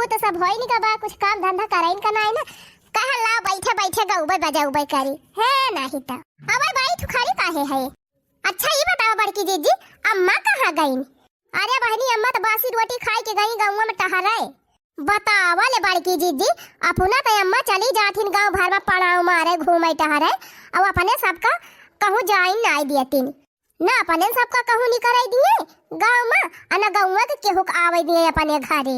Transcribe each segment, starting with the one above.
तो सब होई नहीं का बा, कुछ काम धंधा कराइन का नहीं ना, कहा ला बैठे बैठे गौबे बजा उबे करी है नहीं तो अब भाई तू खाली काहे है। अच्छा ये बताओ बड़की जीजी, अम्मा कहाँ गई? अरे बहनी अम्मा तो बासी रोटी खाई के गई गाँव में टहराए। बतावा ले बड़की जीजी, अपना तो अम्मा चली जाथिन गाँव भर में पड़ाव मारे घूमे टहरे, अब अपने सबका कहूँ जाइन नहीं दिए ना, अपने सबका कहूँ नहीं कराई दिए गाँव में ना गाँव के केहू आवे दिए अपने घरे।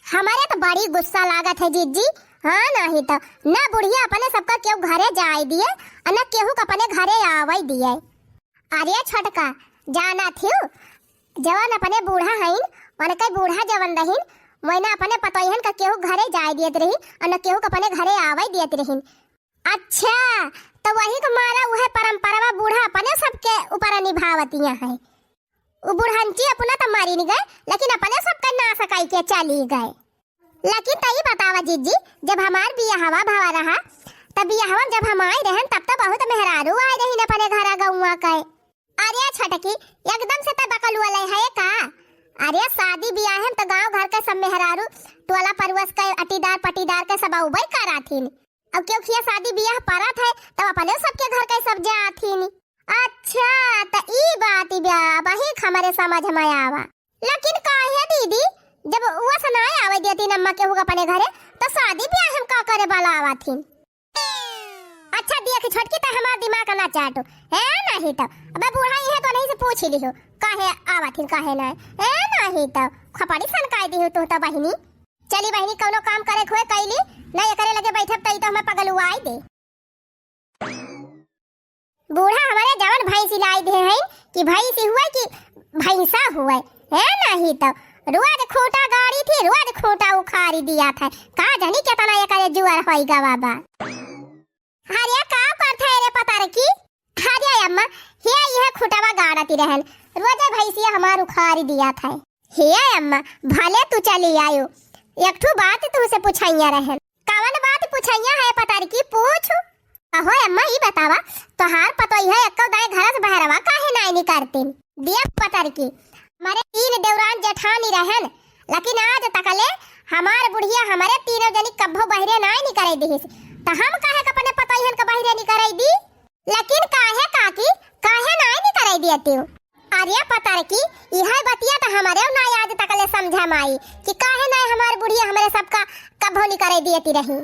हमारे तो बड़ी गुस्सा लागत है जीजी। हाँ नहीं तो ना बुढ़िया अपने सबका केहू घरे जाए दिए ना केहू अपने घरे आवे दिए। अरे छोटका जाना थी जवान अपने बूढ़ा हईन मन के बूढ़ा जवन रहीन वही अपने पतोहन का केहू घरे जाए दियत रही और केहू अपने घरे आवे दियत रहीन। अच्छा तो वही को मारा वह परंपरा बूढ़ा अपने सबके ऊपर निभावतियां है। वो बुढ़ानची अपना तो मारी नहीं गए लेकिन अपने सबका ना सकाई के चली गए। लेकिन तई बतावा जीजी, जब हमार बियाहवा भवा रहा तब बियाहवा जब हम आए रहन तब तो बहुत मेहरारू आए रही अपने घर गौवा के। अरे छटकी एकदम से तब बकल वाला है का? अरे शादी बियाह है तो गांव घर के सब मेहरारू टोला परवस के अटीदार पटीदार के सब उबई कराथिन। अब क्यों किया शादी बियाह परत है तब अपने सबके घर के सब जाथिन। अच्छा तो ई बात वही हमारे समझ में आवा। लेकिन काहे दीदी जब वो सनाए आवे देती अम्मा के होगा अपने घरे तो शादी ब्याह हम का करे वाला आवाथिन। अच्छा देख छोटकी तो हमार दिमाग ना चाटो है नहीं तो अबे बूढ़ा ही है तो नहीं से पूछ ही लियो काहे आवाथिन काहे ना है नहीं तो खपाड़ी सनकाई दी हो तो बहिनी। चली बहिनी कोनो काम करे खोए कैली नहीं करे लगे बैठब तई तो हमें पगल हुआई दे। बूढ़ा हमारे जवन भैंस लाई दे है कि भैंस हुआ कि भैंसा हुआ है नहीं तो रोज खोटा गाड़ी थी रोज खोटा उखाड़ी दिया था का जानी कितना ये करे जुआर होई गवाबा। हरिया का करथे रे पता रे की हरिया अम्मा हे यह खोटावा गाड़ती रहन रोज भैंसिया हमार उखाड़ी दिया था। हे अम्मा भले तू चली आयो एक ठो बात तू से पूछाइया रहन। कवन बात पूछाइया है पता रे की पूछ। अहो अम्मा ई बतावा तोहार पतोई है एको दाए घर से बहरवा काहे नहीं निकलती दिया पता रे की हमारे 3 देवरान जेठानी रहन लेकिन आज तकले हमार बुढ़िया हमारे तीनों जनी कब्बो बहरे नहीं निकले दी तो हम काहे अपने पतोईहन के बहरे निकले दी लेकिन काहे काकी काहे नहीं निकले दियती। अरे पता रे की यह बतिया तो हमारे ना आज तकले समझा माई कि काहे नहीं हमार बुढ़िया हमारे सबका कब्बो निकले दियती रही।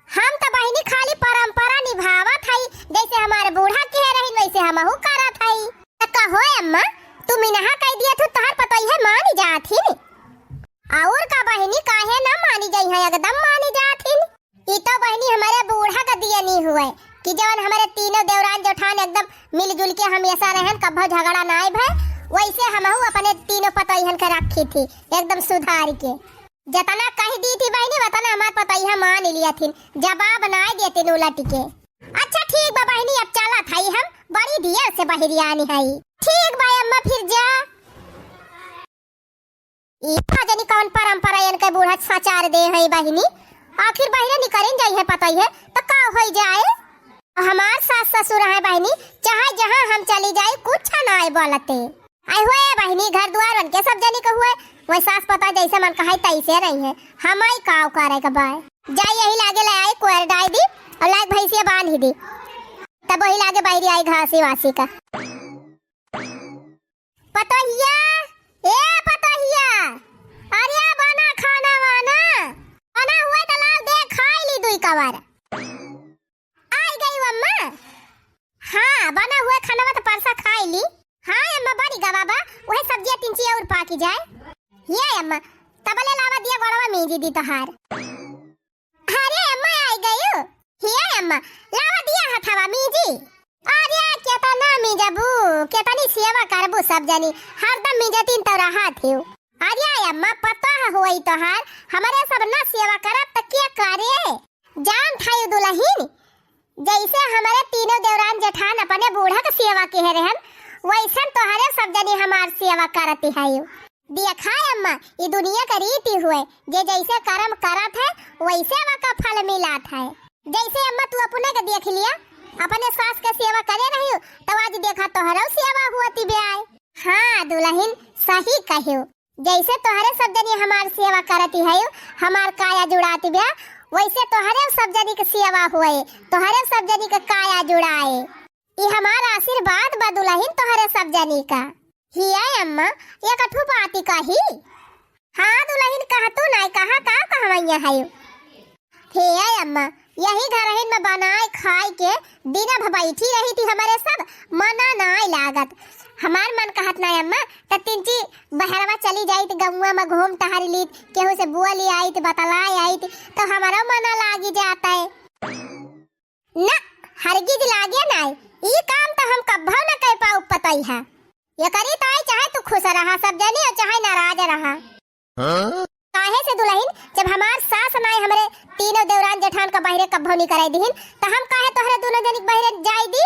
हम तो बहिनी खाली परंपरा निभावत हई जैसे हमारे बूढ़ा कह रही वैसे हमहू करत हई। तो कहो अम्मा तुम इनहा कह दिया तू तोहर पतोई है मानी जाथी और का बहिनी काहे ना मानी जाई है एकदम मानी जाथी। ई तो बहिनी हमारे बूढ़ा का दिया नहीं हुए कि जवन हमारे तीनों देवरान जेठान एकदम मिलजुल के हमेशा रहन कब्बो झगड़ा नाई भय वैसे हमहू अपने तीनों पतोईहन के रखी थी एकदम सुधार के। जतना कह दी थी बहनी वतना हमार पतोईहा मान लिया थी जवाब ना देती उलट के। अच्छा ठीक बा बहनी अब चला थाई हम बड़ी दिया से बहरी आनी है। ठीक बा अम्मा फिर जा। ई जानी कौन परंपरा इनके बूढ़ा सचार दे है बहनी आखिर बहरे निकरें जाई है पतोई है तो का हो जाए। हमार सास ससुर है बहनी चाहे जहाँ हम चली जाए कुछ ना बोलते आई हुए बहनी घर द्वार उनके सब जनी को हुए वही सास पता जैसे मन कहा तैसे रही है हमारी काव करे का बाय जाई यही लागे ले आई कोर डाई दी और लाग भैंसिया बांध ही दी तब वही लागे बहरी आई घासी वासी का। पतोहिया ए पतोहिया अरे बना खाना वाना बना हुआ तो लाग दे खाई ली दुई कवर आई गई अम्मा। हाँ बना हुआ खाना तो परसा खाई ली। हाँ अम्मा बड़ी गा बाबा वही सब्जियां 3 ची और पाकी जाए ये अम्मा तबले लावा दिया गड़वा मीजी दी तोहार। अरे अम्मा आई गई ये अम्मा लावा दिया हथवा मीजी। अरे केतना मीजबू केतनी सेवा करबू सब जनी हरदम मीजतीन तो रहा थी। अरे अम्मा पता होई तोहार हमारे सब ना सेवा करब त क्या करे जान थाई दुल्हन जैसे हमारे तीनों देवरान जेठान अपने बूढ़ा का सेवा के रहन वैसन तोहरे सब जनी हमार सेवा करती है। देखा अम्मा ये दुनिया का रीति हुए जे जैसे कर्म करत है वैसे वका फल मिलात है। जैसे अम्मा तू अपने का देख लिया अपने सास का सेवा करे रही तो आज देखा तोहरा सेवा हुआ ती ब्याह। हाँ दुल्हन सही कहियो जैसे तोहरे सब जनी हमार सेवा करती है, हमार काया जुड़ाती ब्या, वैसे तोहरे सब जनी के सेवा हुए, तोहरे सब जनी के काया जुड़ाए। ये हमारा आशीर्वाद बदुलहिन तोहरे सब जनी का। हिया अम्मा ये कठु बाती का ही। हाँ दुलहिन कहा तू नहीं कहा का कहवैया है। हिया अम्मा यही घरहिन में बनाए खाए के दिन भर बैठी रही थी, हमारे सब मना नहीं लागत। हमार मन कहत ना अम्मा त तिंची बहरवा चली जाई त गौवा में घूम टहरी ली, केहू से बुआ ले आई त बतलाई आई तो हमारा मना लागी जाता है ना, हरगिज लागे नहीं। ई काम तो हम कब्बो न कर पाऊ पतई है। ये करी ताई चाहे तू खुश रहा सब जनी और चाहे नाराज रहा। काहे से दुल्हन जब हमार सास नाई हमरे तीनों देवरान जेठान का बहरे कब्बो नहीं कराई दीहिन त हम काहे तोहरे दोनों जनी बहरे जाई दी?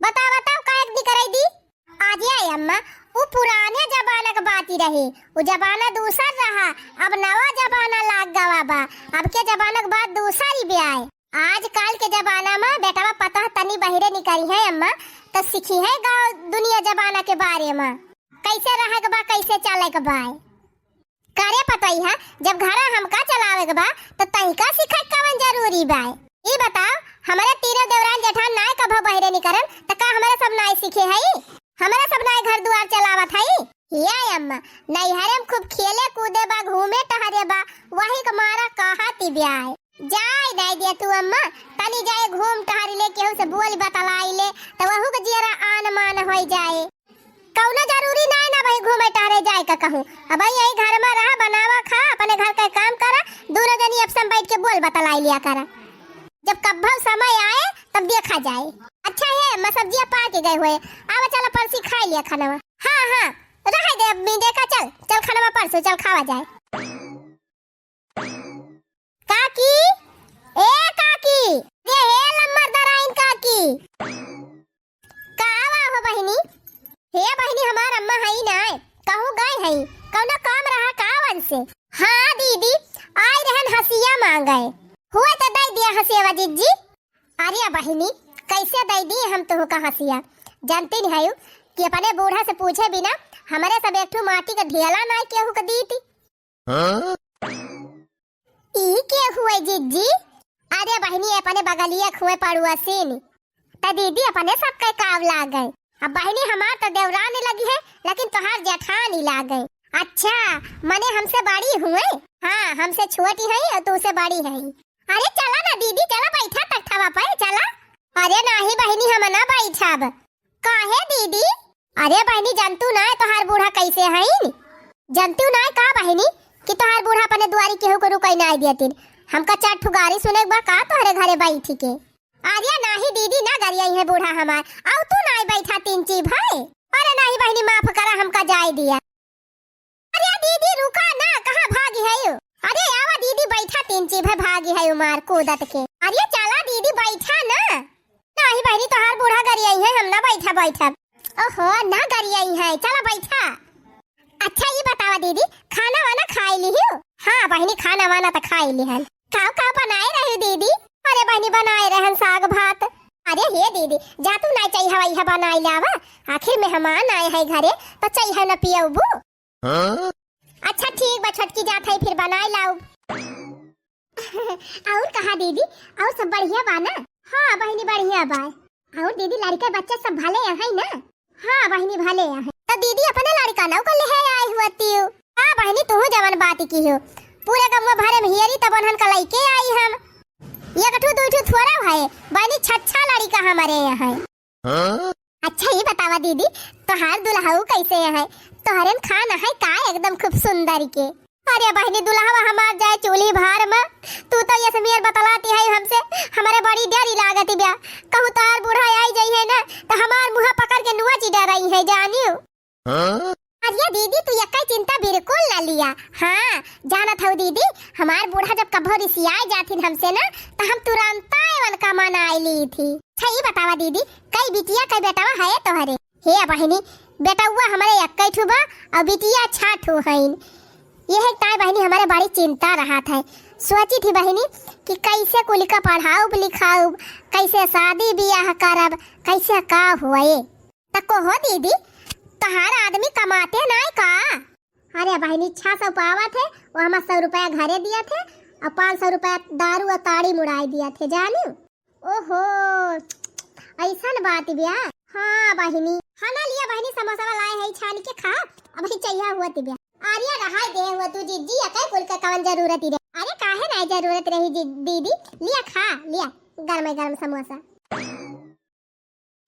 बताओ काहे नहीं कराई दी? आज आई अम्मा वो पुराने जमाना का बात ही रही, वो जमाना दूसर रहा, अब नवा जमाना लाग गवा बा। अब के जमाना के बाद दूसरी भी आए। आजकल के जमाना में बेटा पता तनी बहिरे निकली है अम्मा तो सीखी है गाँव दुनिया जमाना के बारे में, कैसे रहे के बा कैसे चले के बा करे पता है। जब घर हमका चलावे के बा तो तनिका सीखे कवन जरूरी बा। ये बताओ हमारे तीनों देवरान जेठान नाय कभो बहिरे निकलन तो का हमारे सब नाय सीखे है? हमारा सब नाय घर द्वार चलावत है। या अम्मा नैहरे में खूब खेले कूदे बा, घूमे टहरे बा, वही के मारा कहती ब्याह जाए नहीं दिया तू अम्मा तनी जाए घूम टहरी ले, केहू से बोल बतलाई ले तो वहू के जियरा आन मान हो जाए। कौनो जरूरी नहीं ना भाई घूमे टहरे जाए का कहूँ। अब यही घर में रहा, बनावा खा, अपने घर का काम करा, दोनों जनी अब बैठ के बोल बतलाई लिया करा। जब कब्बो समय आए तब देखा जाए। अच्छा है मैं सब्जियां पा के गए हुए, आवा चला परसी खा लिया खाना। हाँ रह दे अब देखा, चल खाना परसों चल खावा जाए। काकी ए काकी ये हे लम्बर दराइन काकी कावा हो बहिनी? हे बहिनी हमार अम्मा हई ना, कहूँ गए हई कौनो काम रहा कावन से? हाँ दीदी आई रहन हसिया मांगे हुए तो दे दिया हसिया जीजी। अरे बहिनी कैसे दे दी हम तो का हसिया? जानती नहीं है कि अपने बूढ़ा से पूछे बिना हमारे सब एक माटी का ढेला ना केहू का दी थी। ई के हुए जीजी? अरे बहिनी अपने बगलिया खुए पड़ुआ सीन त दीदी अपने सब के काव लाग गए। अब बहिनी हमार तो देवरानी लगी है लेकिन तोहार जेठानी लाग गई। अच्छा मने हमसे बड़ी हुए? हाँ हमसे छोटी है और तू से बड़ी है। अरे चला ना दीदी चला बैठा तख्तावा पे चला। अरे नहीं बहिनी हम ना बैठब। काहे दीदी? अरे बहिनी जनतू ना तोहार बूढ़ा कैसे है? जनतू ना का बहिनी कि तोहार बूढ़ा अपने दुआरी केहू को रुकई ना दियतिन। हमका चार ठुगारी सुने बा का तोहरे घरे बैठी के। अरे नहीं दीदी ना गरियाई है बूढ़ा हमार, आउ तू ना बैठा तीन ची भाई। अरे नहीं बहिनी माफ करा हमका जाए दिया। अरे दीदी रुका ना कहां भागी है? अरे आवा दीदी बैठा तीन ची भाई भागी है उमार कूदत के। अरे चला दीदी बैठा ना। नहीं बहिनी तोहार बूढ़ा गरियाई है हम ना बैठा। ओहो ना गरियाई है चला बैठा। अच्छा ये बतावा दीदी खाना वाना खाई ली हो? हाँ बहिनी खाना वाना तो खाई ली है। का बनाए रहे दीदी? अरे बहिनी बनाए रहन साग भात। अरे हे दीदी जा तू ना चाहिए हवाई है बनाई लावा, आखिर मेहमान आए है घरे तो चाहिए न पियबू। अच्छा ठीक बा छोटकी जात है फिर बनाई लाऊ। और कहा दीदी और सब बढ़िया बा ना? हाँ बहिनी बढ़िया बा। और दीदी लड़के बच्चे सब भले है ना? हाँ बहिनी भले है। तो दीदी अपने लड़का ना को ले आई हुआ तियो। हाँ बहिनी तू जवन बात की हो, पूरे गम्मा भरे में हियरी तब उन्हन का लइके आई हम। ये कठू दूठू थोड़ा है बनी छच्छा लड़का हमारे यहाँ है। अच्छा ये बतावा दीदी तोहार दुल्हाऊ कैसे है? तोहरे खाना है का एकदम खूब सुंदर के। अरे बहनी दुल्हावा हमार जाए चूल्ही भार में, तू तो ये समीर बतलाती है हमसे, हमारे बड़ी डरी लागती ब्या। कहूँ तोहार बूढ़ा आई जाई है ना तो हमार मुँह पकड़ के नुआ चिड़ा रही है जानियो। अरे दीदी तू यक्का चिंता बिल्कुल ना लिया। हाँ जाना था दीदी हमार बूढ़ा जब कभो रिसियाई जाथिन हमसे ना तो हम तुरंत एवन का मना आई ली थी। अच्छा ये बतावा दीदी कई बिटिया कई बेटावा है तोहरे? हे बहनी बेटावा हमारे यक्का ठुबा और बिटिया छाठू हईन। यह ताई बहनी हमारे बड़ी चिंता रहा था। सोची थी बहनी कि कैसे कुल का पढ़ाऊ लिखाऊ, कैसे शादी ब्याह करब, कैसे का हुए। तको हो दीदी तहार आदमी कमाते नहीं का? अरे बहनी 600 पावा थे वो हम 100 रुपया घरे दिया थे और 500 रुपया दारू और ताड़ी मुड़ाई दिया थे जानी। ओहो ऐसा बात बिया। हाँ बहनी खाना लिया बहनी समोसा लाए है छान के खा अब ही चाहिए हुआ तिबिया। आर्या रहा दे हुआ तू जीजी अकल कुल का कौन जरूरत रे। अरे काहे ना जरूरत रही दीदी लिया खा लिया गरम समोसा।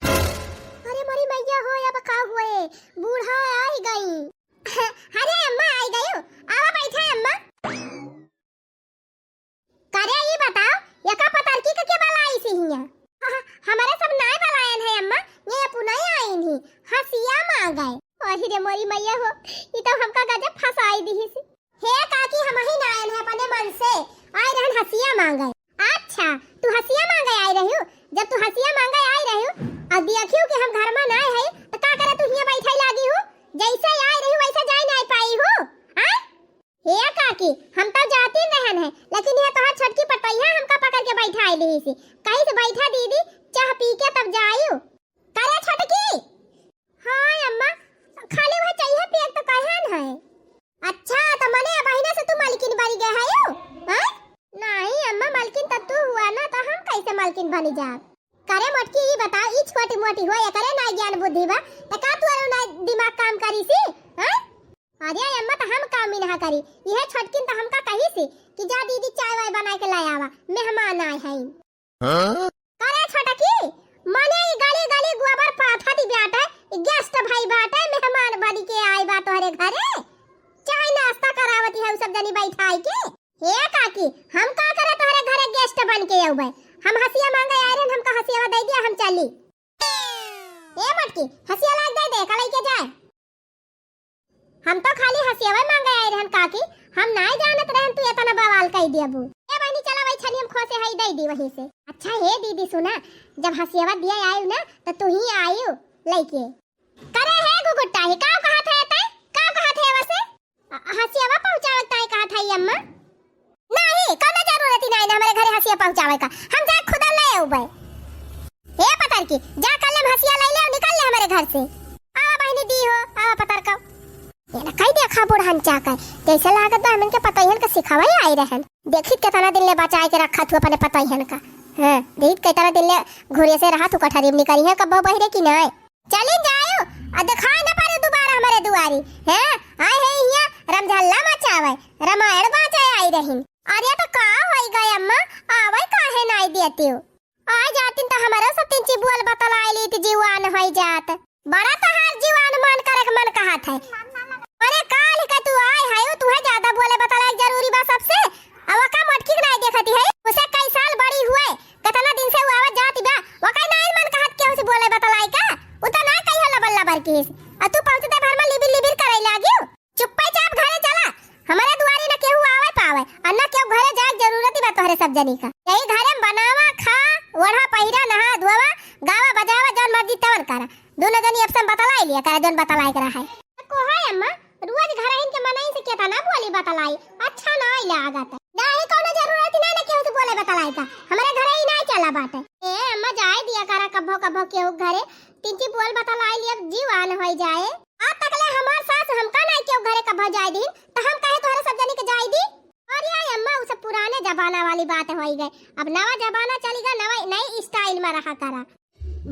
अरे मोरी मैया हो अब का हुए बूढ़ा आई गई। अरे अम्मा आई गई आवा बैठा अम्मा। करे ये बताओ ये का पता की के बाला आई सी हिया। हमारे सब नाय बलायन है अम्मा ये पुनः आई नहीं हसिया मांग गए। ओही रे मोरी मैया हो ई तो हमका गजब फसाई दी सी। हे काकी हम ही नायन है अपने मन से आई रहन हसिया मांग गए। अच्छा तू हसिया मांग गए आई रही हो। जब तू हसिया मांग गए आई रही हो अब देखियो कि हम घर में ना है तो का करे तू हिया बैठाई लागी हो जैसे आई रही वैसे जाई नहीं पाई हो। हां हे काकी हम तो जाती रहन है लेकिन ये तोहार छोटकी पटैया हमका पकड़ के बैठाई ली सी कहीं से बैठा दीदी चाह पी के तब जाइयो। करे छोटकी। हां अम्मा खाली वह चाहिए पिए तो कहन है। अच्छा तो मने बहिना से तू मालकिन बन गए है हो। हां नहीं अम्मा मालकिन तो तू हुआ ना तो हम कैसे मालकिन बन जा। करे मोटकी ये बता ई छोटी मोटी हो या करे ना ज्ञान बुद्धि बा तो का तू ना दिमाग काम करी सी। हां अरे अम्मा तो हम काम ही ना करी यह छोटकिन तो हमका कही सी कि जा दीदी चाय वाय बना के ला आवा मेहमान आए हैं। हां करे छोटकी मने ई गली गली गोबर पाथा दी बेटा गेस्ट भाई बाटे मेहमान बन के आए बा तोहरे घरे चाय नाश्ता करावती है सब जनी बैठाई के। हे काकी हम का करे तोहरे घरे गेस्ट बन के आउबे हम हसिया मांगे आए रहन हमका हसिया दे दिया हम चली। ए मटकी हसिया लाग दे कलाई के जाए हम तो खाली हसिया मांगे आए रहन काकी हम नहीं जानत रहन तू इतना बवाल कह दियबू। ए बहनी चला वही छनी हम खोसे हई दे दी वहीं से। अच्छा हे दीदी सुना जब हसिया दिया आयु ना तो तू ही आयु लेके करे है गुगुट्टा ही का कहा थे वैसे हसिया पहुंचावत है कहा था अम्मा। नहीं कोनो जरूरत ही नहीं हमारे घरे हसिया पहुंचावे का हम जा खुद ले आउबे। हे पतर की जा कल हम हसिया ले ले निकल ले हमारे घर से। आ बहनी दी हो आ पतर का ये ना कई देखा बुढ़ान चाका जैसे लागत बा हमन के पतैहन का सिखावे आई रहन देखित केतना दिन ले बचाए के रखा तू अपने पतैहन का। हां देखित केतना दिन ले घुरे से रहा तू कठरी में निकली है कब बहरे की नहीं चली जायो आ दिखा ना पारे दोबारा हमारे दुआरी। हैं आए है हिया रमझल्ला मचावे रामायण बाचाए आई रहिन। अरे तो का होई गई अम्मा आवे काहे नहीं देती हो आ जातिन तो हमारा सब तीन ची बोल बतलाई ली थी जीवान होई जात बड़ा तहार जीवान मन करे मन कहा था। अरे काल का तू आए है तू है ज्यादा बोले बतलाई जरूरी बा सबसे अब का मटकी नहीं देखती है उसे कई साल बड़ी हुए कितना दिन से वो आवाज जाती बा वो का नहीं मन कहत क्यों से बोले बतलाई का उतना ना कहियो लबल लबर की आ तू पहुंचते भर में लिबिर लिबिर करे लागियो चुप्पे चाप घरे चला हमारे दुआरी न केहू आवे पावे अन्ना क्यों घरे जाए जरूरत ही बा तोहरे सब जनी का यही घरे में बनावा खा ओढ़ा पहिरा नहा धोवा गावा बजावा जौन मर्जी तवन करा दोनों जनी अब सब बतलाई लिया करे जौन बतलाई करा है को है अम्मा रोज घर आइन के मनाई से केता ना बोली बतलाई अच्छा ना लागत नहीं कोनो जरूरत ना केहू से बोले बतलाई का हमारे घरे ही नहीं चला बाटे। ए अम्मा जाए दिया करा कभो कभो केहू घरे तीन बोल बतलाई लिया जीवान होई जाए आ तकले हमार सास हमका नहीं केहू घरे कभो जाए दिन तो हम काहे तोहरे सब जनी के जाई दी। और ये अम्मा उस पुराने जमाना वाली बात होई गई अब नवा जमाना चलेगा नवा नई स्टाइल में रहा करा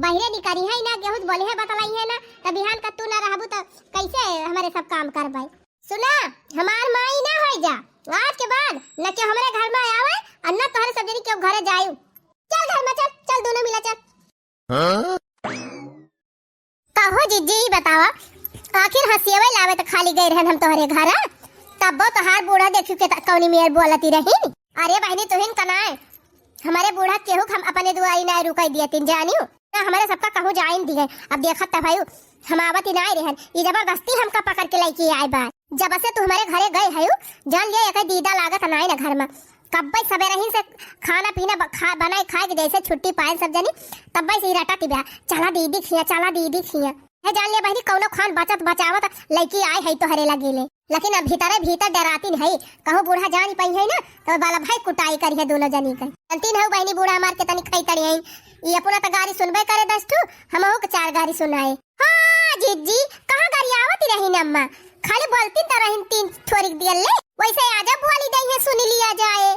बहरे निकरी है ना गेहूं बोले है बतलाई है ना तब बिहान का तू ना रहबू तो कैसे हमारे सब काम करबै। सुना हमार माई ना होई जा आज के बाद न के हमारे घर में आवे और न तोहरे सब जनी के घरे जायू चल घर में चल दोनों मिला चल। कहो जीजी बतावा आखिर हसियावे लावे तो खाली गए रहन हम तोहरे घर तब तो हार बूढ़ा देखियो के कौनी मेर बोलती रही। अरे बहनी तुहिन कनाए हमारे बूढ़ा केहू हम अपने दुआरी ना रुकाई दिया तीन जानियो ना हमारे सबका कहूं जाइन दिए अब देखत त भाई हम आवत ही नहीं रहन ये जबरदस्ती हमका पकड़ के लेके आई बा जब से तू हमारे घरे गए है जान लिया एक दीदा लागत नहीं ना घर में कब सवेरे ही से खाना पीना बनाए खाए के जैसे छुट्टी पाए सब जनी तब से रटा तिबा चला दीदी खिया है जान लिया बहनी कौनो खान बचत बचावत लड़की आए है तो हरे लगेले लेकिन अब भीतर डराती नहीं कहो बूढ़ा जान पाई है ना तो बाला भाई कुटाई करी है दोनों जनी का जानती है बहनी बूढ़ा मार के तनी खाई तड़ी है ये अपना तो गाड़ी सुनबे करे दस ठू हमहू के 4 गाड़ी सुनाए। हां जीजी कहां गाड़ी आवती रही न अम्मा खाली बोलती तरह तीन छोरी दियल ले वैसे आजा बुआली दई है सुनी लिया जाए।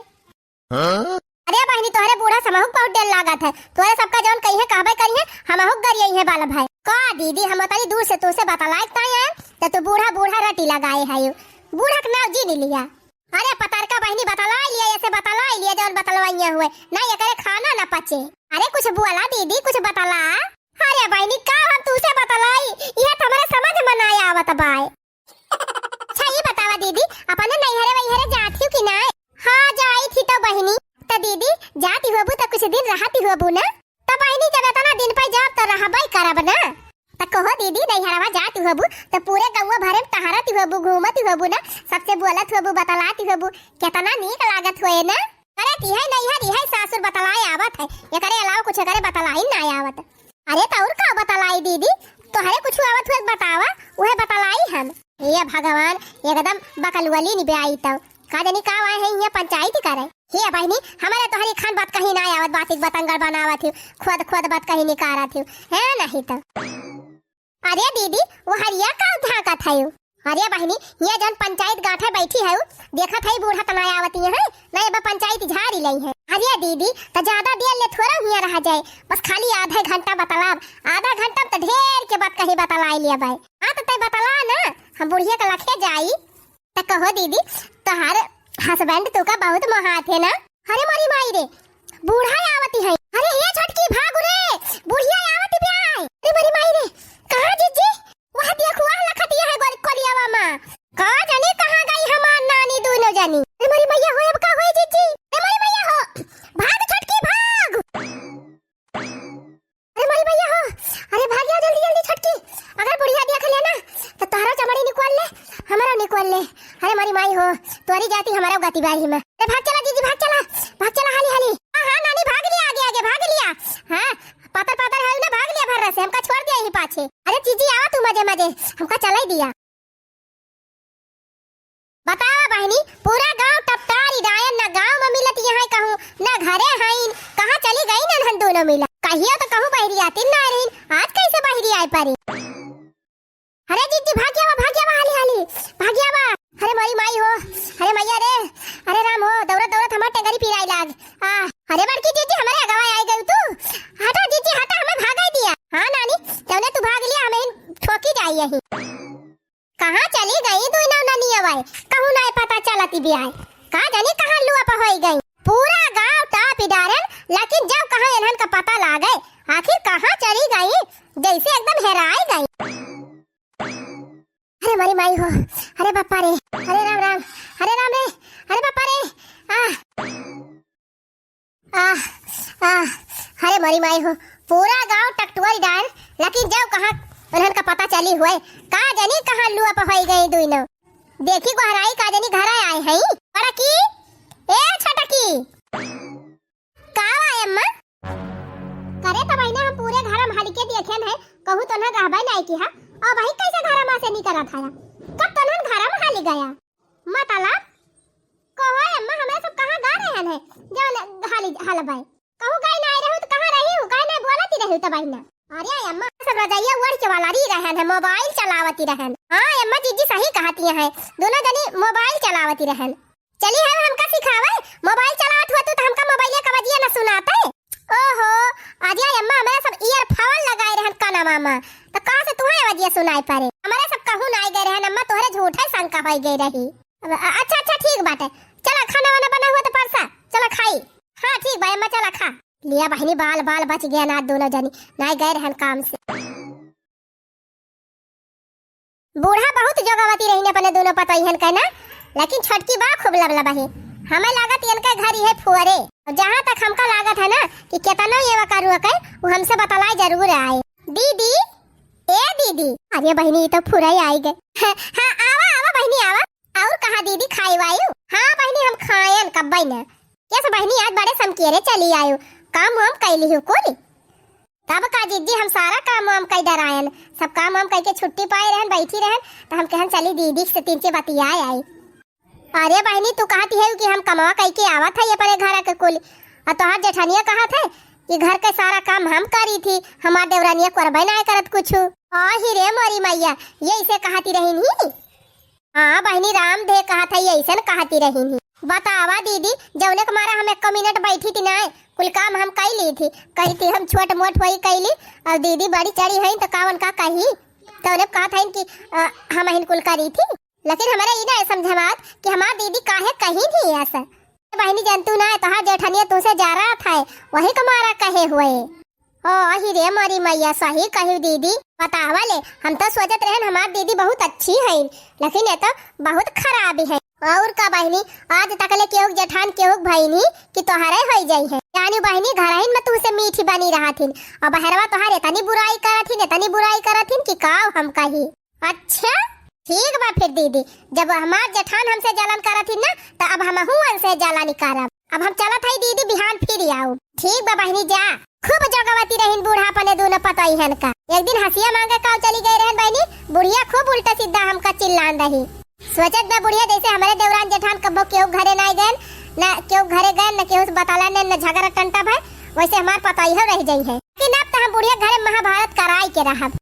अरे बहनी तोहरे बूढ़ा समहुक बहुत डर लागत है, तोरे सबका जौन कही है कहबे करी है हमहुक गरियई है बाला भाई का दीदी हम तनी दूर से तोसे बतलाए ता है त तू बूढ़ा बूढ़ा रटी लगाए है बूढ़ा के नाम जी नहीं लिया। अरे पतार का बहनी बतला लिया ऐसे बतला लिया जौन बतलवाइया हुए ना ये करे खाना ना पचे। अरे कुछ बुआला दीदी कुछ बतला। अरे बहनी का हम तुसे बतलाई ये तुम्हारे समझ में ना आवत बाय। अच्छा ये बतावा दीदी अपने नैहरे वैहरे जाती कि ना? हाँ जाई थी तो बहनी तो दीदी जाती होबू तो कुछ दिन रहती होबू ना तो बहनी जब इतना दिन पे जाब तो रहबई करब ना तो कहो दीदी नैहरवा जाती होबू तो पूरे गौवा भरे में टहरती होबू घूमती होबू ना सबसे बोलत होबू बतलाती होबू कितना नीक लागत होए ना। अरे तिहे नैहर इहे सासुर बतलाए आवत है ये करे अलावा कुछ करे बतलाई ना आवत। अरे तो और का बतलाई दीदी तोहरे कुछ आवत हुए बतावा उहे बतलाई हम। ये भगवान एकदम बकलवली नि बेआई तो का जानी का आए है ये पंचायत करे। हे बहनी हमारे तोहरी खान बात कहीं ना आवत बातिक बतंगर बनावत थी खुद खुद बात कहीं निकारत थी है नहीं तो। अरे दीदी वो हरिया का धाकत है। अरे बहनी ये जन पंचायत गाठे बैठी है देखत है बूढ़ा तनाया आवती है ना ये पंचायत झाड़ी लई है। अरे दीदी तो ज्यादा देर ले थोड़ा हुआ रह जाए बस खाली आधा घंटा बतलाब आधा घंटा तो ढेर के बात कहीं बतलाई लिया भाई। हाँ तो तय बतला ना हम बुढ़िया के लखे जाई तो कहो दीदी तोहार हस्बैंड तो का बहुत महात है ना? अरे मोरी माई रे बूढ़ा आवती है। अरे ये छटकी भाग रे बुढ़िया आवती बे आए। अरे मोरी माई रे कहां जीजी वहां देखो वहां लखतिया है गोरी कोलियावा मां का जाने कहां गई हमार नानी दोनों जानी। अरे मोरी मैया हो अब का होई जीजी? अरे मोरी मैया हो भाग छटकी भाग। अरे मोरी मैया हो अरे भाग जा जल्दी जल्दी छटकी अगर बुढ़िया देख ले ना तो तारा चमड़ी निकाल ले हमारा निकाल ले। अरे मोरी माई हो तोरी जाती हमारा गति बाही में। अरे भाग चला दीदी भाग चला हाली हाली। हां नानी भाग लिया आगे आगे भाग लिया। हां पातर पातर है ना भाग लिया भर से हमका छोड़ दिया यहीं पाछे। अरे जीजी आ तू मजे मजे हमका चला ही दिया। बतावा बहनी पूरा गांव टपटारी डायन ना गांव में मिलत यहाँ कहूं ना घरे हईन कहां चली गई ना हम दोनों मिला कहियो तो कहूं बहरी आती ना रही आज कैसे बहरी आई पारी। अरे जीजी भाग जावा हाली हाली भाग जावा। अरे मोरी माई हो अरे मैया रे अरे राम हो दौड़त दौड़त हमार टेंगरी पिराई लाग। अरे बड़की जीजी हमारे अगवा आई गई तू हटा जीजी हटा हमें भागाई दिया। हाँ नानी तूने तू भाग लिया हमें ठोकी जाई यही कहां चली गई तू ना नानी आवाए कहूं ना पता चलती भी आए का जाने कहां लुआ पे होई गई पूरा गांव टाप इडारन लेकिन जब कहां इन्हन का पता लागे आखिर कहां चली गई जैसे एकदम हेराई गई। अरे मोरी माई हो अरे बापा रे अरे राम राम अरे राम रे अरे बापा रे अरे मोरी माई हो पूरा गांव टकटुआई डाल लेकिन जब कहां उन्हन का पता चली हुए का जानी कहां लुआ पे होई गई दुइनो देखी को हराई का जानी घर आए हैं बड़ा की ए छटकी का आए अम्मा करे तो भाई ना हम पूरे घर में हलके देखेन है कहूं तो ना रहबे नहीं की हां और भाई कैसे घर में से निकला था कब तो ना घर में हाली गया मतलब कहो अम्मा हमें सब कहां गा रहे हैं जो हाली हाल भाई कहूं गई ना रहे तो कहां रही हूं कहां नहीं बोलती रही तो भाई ना। अरे अम्मा सब रजाइया उड़ के वाला रही रहन है मोबाइल चलावती रहन। हां अम्मा जीजी सही कहती है दोनों जनी मोबाइल चलावती रहन। चली है हमका सिखावे मोबाइल चलावत हो तो हमका मोबाइल का वजिया न सुनाते। ओहो अजय अम्मा हमारे सब ईयरफोन लगाए रहन काना मामा तो कहां से तुम्हारे वजिया सुनाई पारे हमारे सब कहूं ना गए रहन अम्मा तोहरे झूठे शंका होई गई रही। अच्छा अच्छा ठीक बात है चला खाना वाना बना हुआ तो परसा चला खाई। हां ठीक भाई अम्मा चला खा लिया बहनी बाल बाल बच गया ना दोनों जनी ना गए रहन काम से। बूढ़ा बहुत जोगावती रही अपने दोनों पतोहन कहना लेकिन छटकी बा खूब लबलब है हमें लागत इनका घर है फुअरे जहाँ तक हमका लागत है ना कि कितना ये करू के वो हमसे बतलाए जरूर आए। दीदी ए दीदी अरे बहनी तो फुराई आई गए। हाँ आवा आवा बहनी आवा और कहा दीदी खाई वायु। हाँ बहनी हम खायन कब बहना कैसे बहनी आज बड़े समकेरे चली आयु काम वाम कैली हो कोली तब का जीजी हम सारा काम वाम कई डरायन सब काम वाम कई के छुट्टी पाए रहन बैठी रहन तो हम कहन चली दीदी से तीन से बतियाए आई। अरे बहनी तू कहती है कि हम कमा कई के आवत है अपने घर के कुल और तोहार जेठानिया कहा थे कि घर के सारा काम हम करी थी हमार देवरानिया करबे ना करत कुछ। ही रे मोरी मैया ये इसे कहती रही नहीं हाँ बहनी राम दे कहा था ऐसा कहती रही थी। बतावा दीदी जौने के मारा हम 1 मिनट बैठी थी ना कुल काम हम कर ली थी कही थी हम छोट मोट वही कैली और दीदी बड़ी चढ़ी है तो कावन का कही तो उन्हें कहा था कि हम हिन कुल करी थी लेकिन हमारा ये ना समझावत कि हमार दीदी काहे कही थी ऐसा। बहनी जंतु ना तोहार जेठनिया तुझसे जा रहा था वही कमारा कहे हुए। ओ ही रे मोरी मैया सही कही दीदी। बतावा ले हम तो सोचत रहे हमार दीदी बहुत अच्छी है लेकिन ये तो बहुत खराब है। और का बहनी आज तक ले केहू जेठान केहू बहनी कि तोहरे हो जाई है यानी बहनी घरहिन में तुझसे मीठी बनी रहा थी और बहरवा तोहरे इतनी बुराई करत थी कि काव हम कही। अच्छा ठीक बा फिर दीदी जब हमार जेठान हमसे जलन करत थी ना तो अब हम से जलन करब। अब हम चलत है दीदी बिहान फिर आओ। ठीक बा बहनी जा खूब जगवती रहीन बूढ़ा पने दोनों पतई हन का। एक दिन हंसिया मांगे काव चली गई रहन बहनी बुढ़िया खूब उल्टा सीधा हमका चिल्लान रही। सोचत बा बुढ़िया जैसे हमारे देवरान जेठान कब्बो केहू घरे ना गए ना केहू घरे गए ना केहू बताला न झगड़ा टंटा भाई वैसे हमार पतई हो रह जाई है। लेकिन अब तो हम बुढ़िया घरे महाभारत कराई के रहब।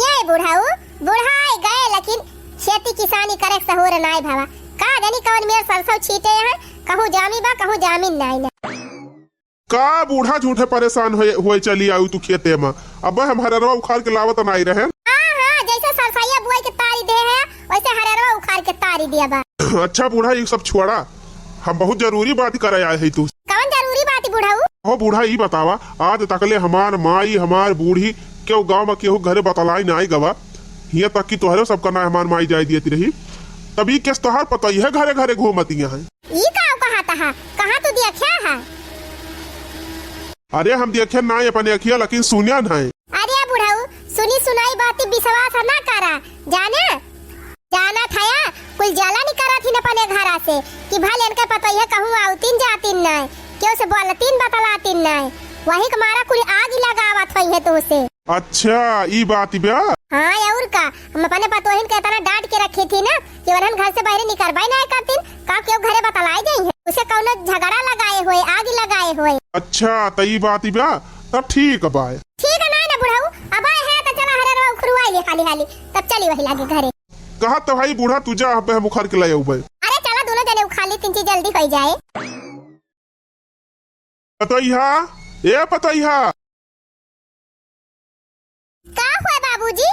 ये बुढ़ाई गए लेकिन खेती किसानी करे सहूर नाय भावा का जानी कौन मेर सरसों छीटे है कहूं जामी बा कहूं जामिन नाय ना का बूढ़ा झूठे परेशान होए चली आऊ तू खेते में अब हम हररवा उखाड़ के लावत नाई रहे। हां जैसे सरसैया बुआई के तारी दे है वैसे हररवा उखाड़ के तारी दिया बा। अच्छा बूढ़ा ये सब छोड़ा हम बहुत जरूरी बात करे आए है तू। कौन जरूरी बात बुढ़ाऊ? हो बूढ़ा ये बतावा आज तकले हमार माई हमार बूढ़ी केहू गांव में केहू घरे बतलाई नाई गवा हिया तक कि तोहरे सब करना हमार माई जाय देती रही तभी केस तोहार पता ही है घरे घरे घूमती है। ई का कहा था कहां तू देखा है? अरे हम देखे ना अपने अखिया लेकिन सुनिया नहीं। अरे बुढ़ाऊ सुनी सुनाई बात विश्वास ना करा जाना था कुल जाला नहीं करा थी अपने घरा से कि भले इनके पता है कहूं आउतीन जातीन नहीं क्यों से बोलतीन बतलातीन नहीं वही कमारा कुल आग लगावत होई है तो से। अच्छा ई बात ब्या। हाँ और का हम अपने पतोहिन के इतना डांट के रखी थी ना कि वरन घर से बाहर निकलवाई नहीं करतीन का क्यों घरे बतलाई गई है उसे कौनो झगड़ा लगाए हुए आग लगाए हुए। अच्छा तई बात ब्या तब ठीक बा। ठीक है ना बुढ़ाऊ अब आए है तो चला हरे खुरवाई ले खाली हाली तब चली वही लागे घरे। कहा तो भाई बूढ़ा तुझा हम पे मुखर के लाए उबे। अरे चला दोनों जने खाली तीन चीज जल्दी हो जाए। पतैया ए पतैया का हुआ बाबूजी?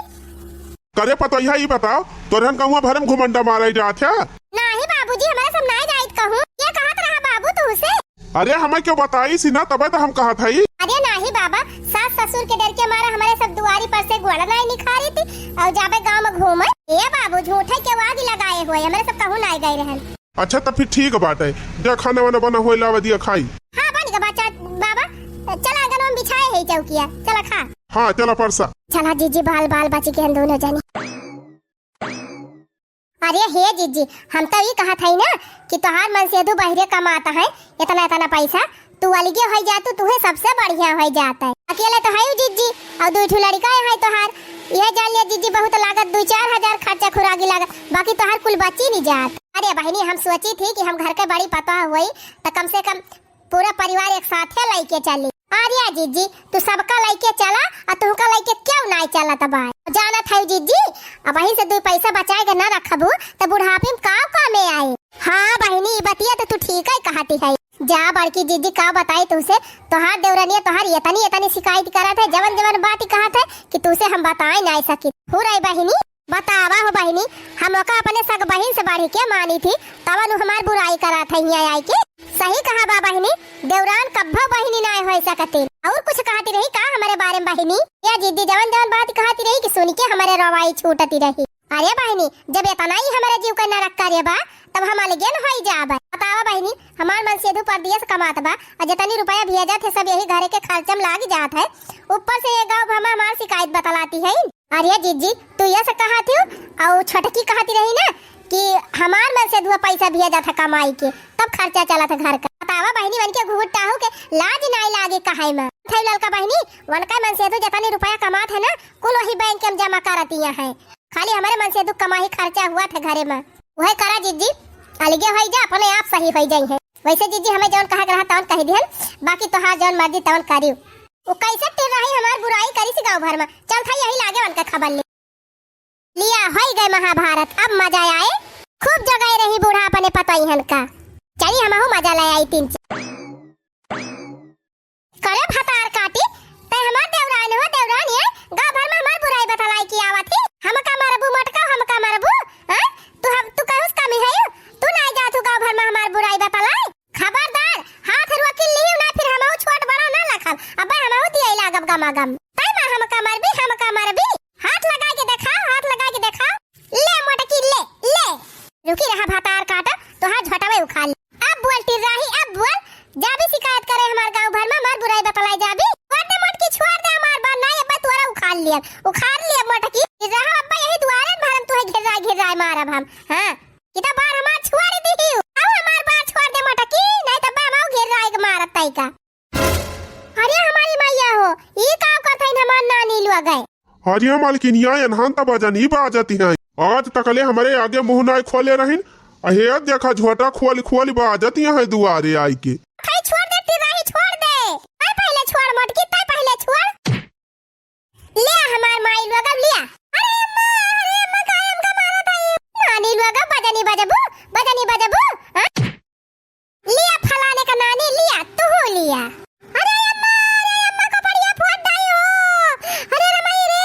करे पतैया ये बताओ तोरहन कहूँ भरम घुमंडा मारे जात है? नहीं बाबूजी हमारे सब नहीं जाइत कहूँ ये कहत रहा बाबू तू से। अरे हमें क्यों बताई सी ना तब तो हम कहा था ही। अरे नहीं बाबा सास ससुर के डर के मारा हमारे सब दुआरी पर से घोड़ा नहीं निखारी थी और जाबे गांव में घूमे ये बाबू झूठे के वाग लगाए हुए हमारे सब कहूँ नहीं गए रहन। अच्छा तब फिर ठीक बात है जा खाना वाना बना हुआ लावा दिया खाई। हाँ बन गया बच्चा बाबा चला आंगन में बिछाए है चौकिया चला खा। हाँ चला परसा चला जीजी बाल बची के हम दोनों जानी। अरे हे जीजी हम तो ये कहा था ना कि तोहार मन से दो बहरे कमाता है इतना पैसा तू अलगे हो जा तुहे सबसे बढ़िया हो जाता है अकेले तो है जीजी और दो ठो लड़का है तोहार यह जान लिया जीजी बहुत लागत 2-4 हजार खर्चा खुरागी लागत बाकी तोहार कुल बची नहीं जात। अरे बहनी हम सोची थी कि हम घर के बड़ी पता हुई तो कम से कम पूरा परिवार एक साथ है लेके चली। अरे जीजी तू सबका लेके चला और तुमका लेके क्यों नहीं चला तब जाना था जीजी अब वहीं से 2 पैसा बचाएगा ना रखबू तो बुढ़ापे में का में आए। हाँ बहनी बतिया तो तू ठीक है कहती है जा बड़की जीजी का बताई तुझसे तोहार देवरानिया तोहार इतनी शिकायत करा था जवन बात कहा था कि तुझसे हम बताए नहीं सकी। हो रही बहनी बतावा हो बहनी हम अपने सग बहन से बढ़ के मानी थी तब हमार बुराई करा था यहाँ आई के। सही कहा बा बहनी देवरान कब्बो बहनी ना हो सकती और कुछ कहती रही का हमारे बारे में बहनी या जीदी जवन बात कहती रही कि सुन के हमारे रवाई छूटती रही। अरे बहनी जब इतना ही हमारे जीव का नरक करे बा तब हम अलगे न होई जाबा। बतावा बहनी हमार मन से दो परदेश कमात बा और जितनी रुपया भेजा थे सब यही घरे के खर्चम लाग जात है ऊपर से ये गाँव भमा हमार शिकायत बतलाती है। अरे जीजी तू ये से कहा थी और छोटकी कहती रही ना कि हमार मन से दो पैसा भेजा था कमाई के तब खर्चा चला था घर का। बतावा बहनी वन के घूटा हो के लाज नहीं लागे कहाई में थे लड़का बहनी वन का मन से दो जितनी रुपया कमात है ना कुल वही बैंक में जमा करती है खाली हमारे मन से दो कमाई खर्चा हुआ था घरे में वही करा जीजी अलगे हो जा अपने आप सही हो जाई है। वैसे जीजी हमें जौन कहा रहा तौन कह दिहन बाकी तो हाँ जौन मर्जी तौन करियो वो कैसे तिर रही हमार बुराई करी सी गाँव भर में चल था यही लागे उनका खबर ले। लिया होई गए महाभारत, अब मजा आए। खूब जगह रही बूढ़ा अपने पतई हन का। चली हमहु मजा ले आई तीन करे भतार काटी ते हमार देवरान हो देवरान ये गांव भर में हमार बुराई बतलाई की आवत थी। हम का मारबू मटका हम का मारबू हैं तू कहूस कमी है तू नहीं जा तू गांव भर में हमार बुराई बतलाई। खबरदार हाथ वकील लियो ना फिर हमहु छोट बड़ा ना लखब अब हमहु दिए लागब गमागम तई में हम का मारबी हाथ लगा के दिखाओ ले मटकी ले रुकी रहा भतार काटा तो हाथ झटवे उखाड़ ले। अब बोल टिराही अब बोल जा भी शिकायत करे हमार गांव भर में हमार बुराई बतलाई जा भी वाटे मटकी छोड़ दे हमार बात नहीं अब तोरा उखाड़ लिया मटकी रहा अब यही दुआरे भरम तू घेर राय मारब हम हां किता बार हमार छोड़ दी अब हमार बात छोड़ दे मटकी नहीं तब हम घेर राय के मारत तई का। अरे हमारी मैया हो ई का करथइन हमार नानी लुआ गए। हरिया मालकिनिया एनहान त बजनी बाजती हैं आज तकले हमारे आगे मुंह ना खोले रहिन अहे देखा झोटा खोल बाजती हैं दुआरे आई के। छोड़ दे तिराही छोड़ दे तई पहले छोड़ मटकी तई पहले छोड़ ले हमार माई लोग लिया। अरे अम्मा कायम का मारा था नानी लोग बजनी बजबू लिया फलाने का नानी लिया तू लिया। अरे अम्मा को बढ़िया फोड़ दाई हो अरे रमाई रे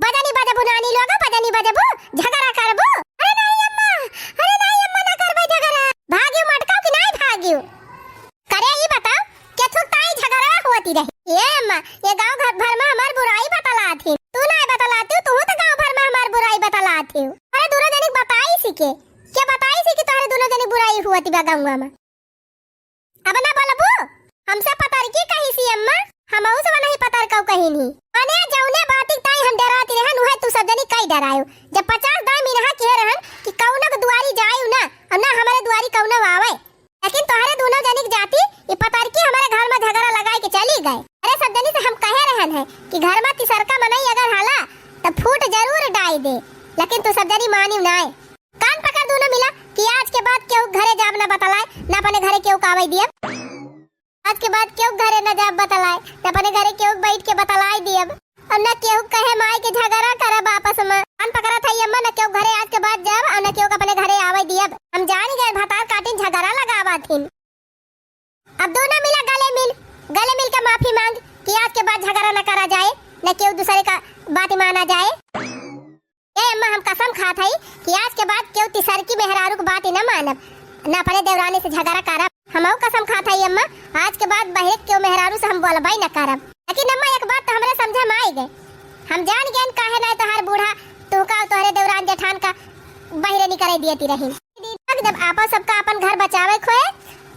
बजनी बजबू नानी लोग बजनी बजबू झगड़ा करबू। अरे नहीं अम्मा ना करबे झगड़ा भागियो मटकाओ कि नहीं भागियो करे ही बताओ केथु ताई झगड़ा होती रही। ये अम्मा ये गांव घर भर में हमार बुराई बतलाती तू नहीं बतलाती तू तो गांव भर में हमार बुराई बतलाती। अरे दोनों जनी बताई सी के क्या बताई सी कि तोरे दोनों जनी बुराई होती बा गांव में अब ना बोलबू हमसे पतर की कही सी अम्मा हमहु से नहीं पतर कऊ कही नहीं अने जौने बात ताई हम डराती रहन उहे तू सब जनी कई डरायो जब 50 दाम मिनहा के रहन कि कौनक दुआरी जायू ना और ना हमारे दुआरी कौन आवे लेकिन तोहरे दोनों जनी जाती ये पतर की हमारे घर में झगड़ा लगाए के चली गए। अरे सब जनी से हम कहे रहन है कि घर में तिसरका मनई अगर हाला तो फूट जरूर डाई दे लेकिन तू सब जनी मानी नाय कान पकड़ दोनों मिला कि आज के बाद क्यों घरे जाब ना बतलाए ना अपने घरे क्यों कावे दिए आज के बाद क्यों घरे न जाब बतलाए ना अपने घरे क्यों बैठ के बतलाए दिए और न क्यों कहे माई के झगड़ा करे आपस में कान पकड़ा था अम्मा न क्यों घरे आज के बाद जाब और न क्यों अपने घरे आवे दिए हम जान गए भतार काटिन झगड़ा लगावा थीन। अब दोनों मिला गले मिल के माफी मांग कि आज के बाद झगड़ा न करा जाए न क्यों दूसरे का बात माना जाए। ए अम्मा हम कसम खात हई कि आज के बाद क्यों तिसर की मेहरारू की बात न मानब न अपने देवरानी से झगड़ा करब। हमहु कसम खात हई अम्मा आज के बाद बहरे क्यों मेहरारू से हम बोलबाई न करब। लेकिन अम्मा एक बात तो हमरे समझ में आई गए हम जान गए काहे ना तोहार बूढ़ा तू का तोहरे देवरान जेठान का बहरे निकले दियती रही जब आपा सबका अपन घर बचावे खोए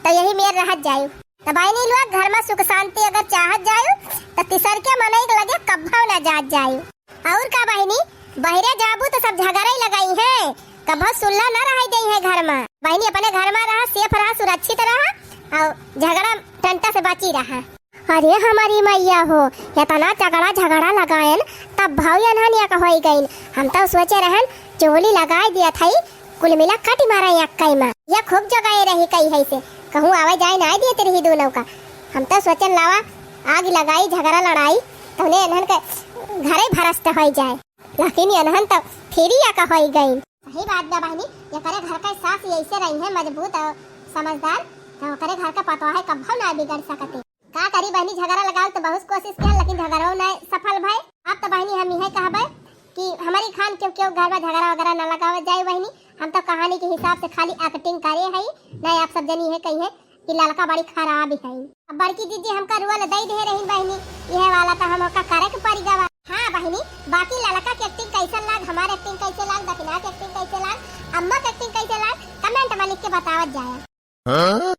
तो यही मेर रहत जायू तब आई नहीं लोग घर में सुख शांति अगर चाहत जायू तो तिसर के मनई लगे कब्बा न जात जायू और का बहनी बहरे जाबू तो सब झगड़ा ही लगाई है कभी सुल्ला न रह गई है घर में बहनी अपने घर में रहा सेफ रहा सुरक्षित रहा और झगड़ा टंटा से बची रहा। अरे हमारी मैया हो इतना झगड़ा लगायन तब भाव अनहनिया का होई गई हम तो सोचे रहन चोली लगाए दिया था कुल मिला कटी मारा यक्कई में या खूब जगह रही कई है से कहूँ आवे जाए ना दिए तेरी दोनों का हम तो सोचन लावा आग लगाई झगड़ा लड़ाई तो उन्हें अनहन के घरे भरस्त हो जाए लेकिन अनहन तो फिर या का होई गई। सही बात बा बहनी ये करे घर का सास ऐसे रही है मजबूत और समझदार तो करे घर का पता है कभी ना बिगड़ सकते का करी बहनी झगड़ा लगाओ तो बहुत कोशिश किया लेकिन झगड़ा न सफल भाई। अब तो बहनी हम यही कहबे कि हमारी खान क्यों घर में झगड़ा वगैरह न लगावे जाए बहनी हम तो कहानी के हिसाब से खाली एक्टिंग करे है नहीं आप सब जनी है कही है कि लड़का बड़ी खराब है। अब बड़की दीदी हमका रुआ दई दे रही बहनी यह वाला तो हमका करे के पड़ी गवा। हाँ बहनी बाकी लड़का की एक्टिंग कैसे लाग हमारे एक्टिंग कैसे लाग दक्षिणा की एक्टिंग कैसे लाग अम्मा की एक्टिंग कैसे लाग कमेंट में लिख के बतावत जाए।